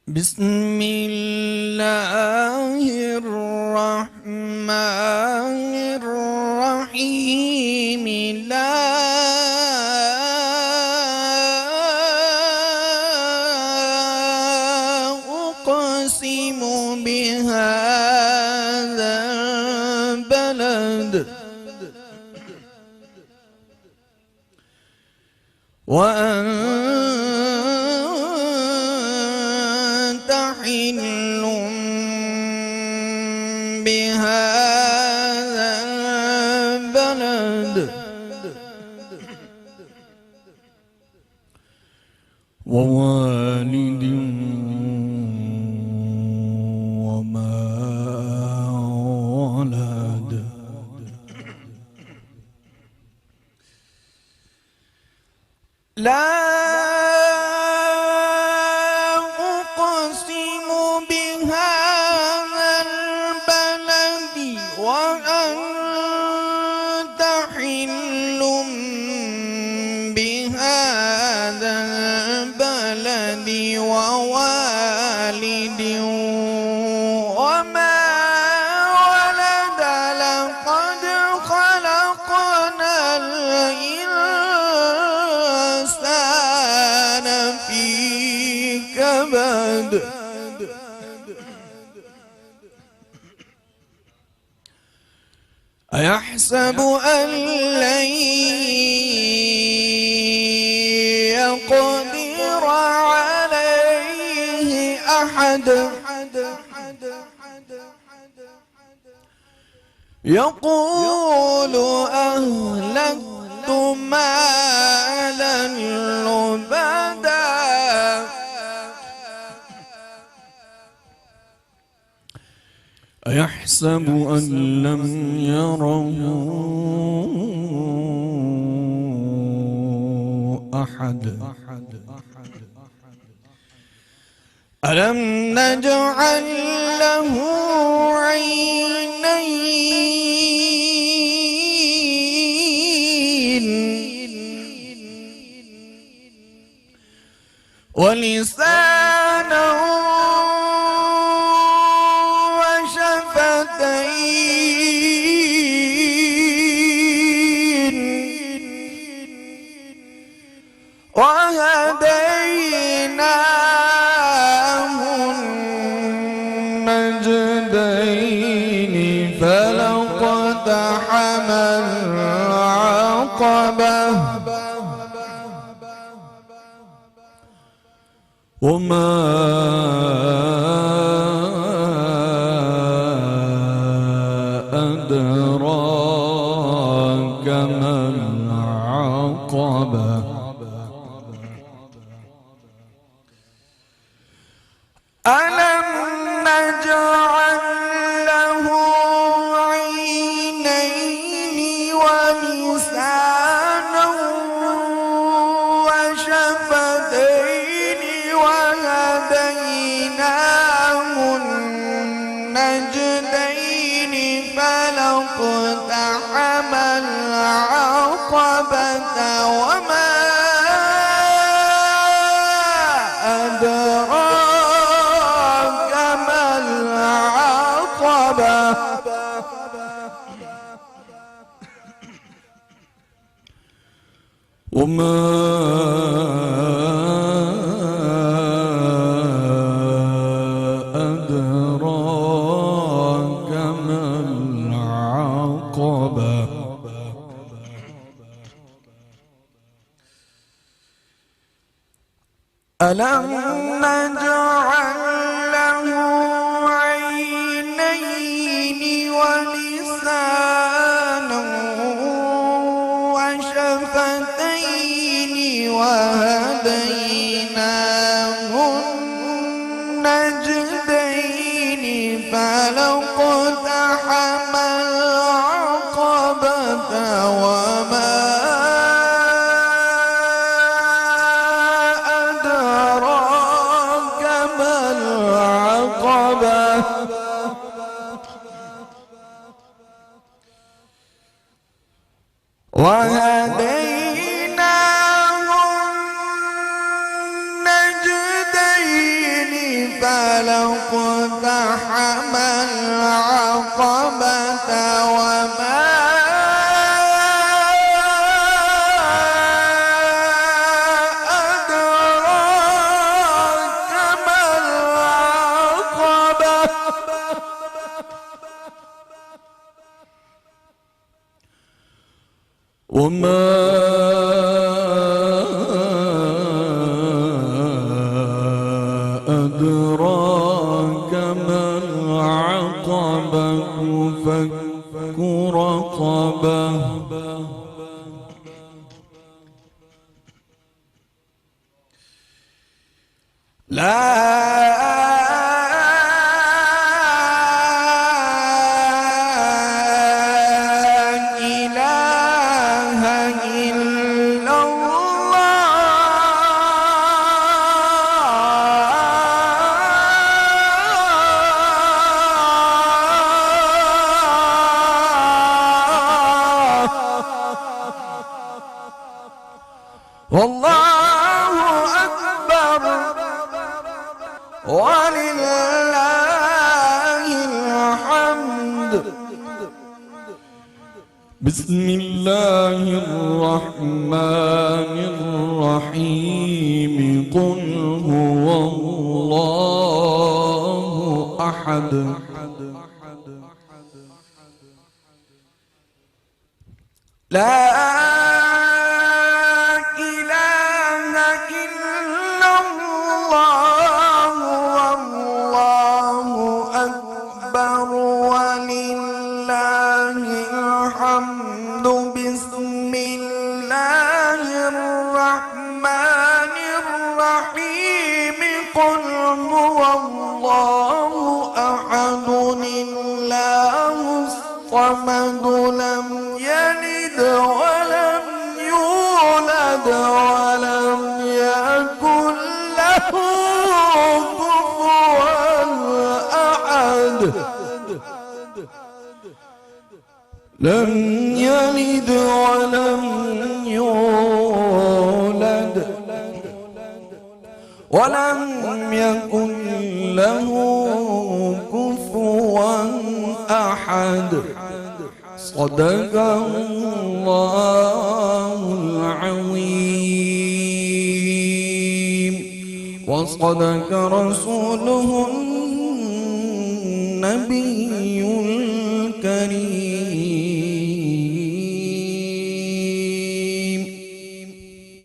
بسم الله الرحمن الرحيم لا أقسم بهذا البلد وأنت حل بهذا البلد ووالد وما ولد لا أقسم بهذا البلد وأنت حل بهذا البلد ووالد وما ولد لقد خلقنا الإنسان في كبد أيحسب أن لن يقدر عليه أحد يقول أهلكت مالا لبدا أيحسب أن لم يره أحد ألم نجعل له عينين ولسانا وشفتين وهديناه النجدين فلاقتحم العقبة وما أدراك ما العقبة ألم نجعل له عينين ولسانا وشفتين وهديناه النجدين فلاقتحم العقبة وما أدراك ما العقبة وما أدراك ما العقبة ألم نجعل له عينين ولسانا وشفتين وهديناه النجدين فلاقتحم العقبة وما أدراك ما العقبة وهديناه النجدين فلاقتحم العقبة وما أدراك ما العقبة وما أدراك ما العقبة فك رقبة لا والله أكبر ولله الحمد. بسم الله الرحمن الرحيم. قل هو الله أحد لا الحمد. بسم الله الرحمن الرحيم. قل هو الله أحد الله الصمد لم يلد ولم يولد ولم يكن له كفوا أحد. لم يلد ولم يولد ولم يكن له كفوا أحد. صدق الله العظيم وصدق رسوله النبي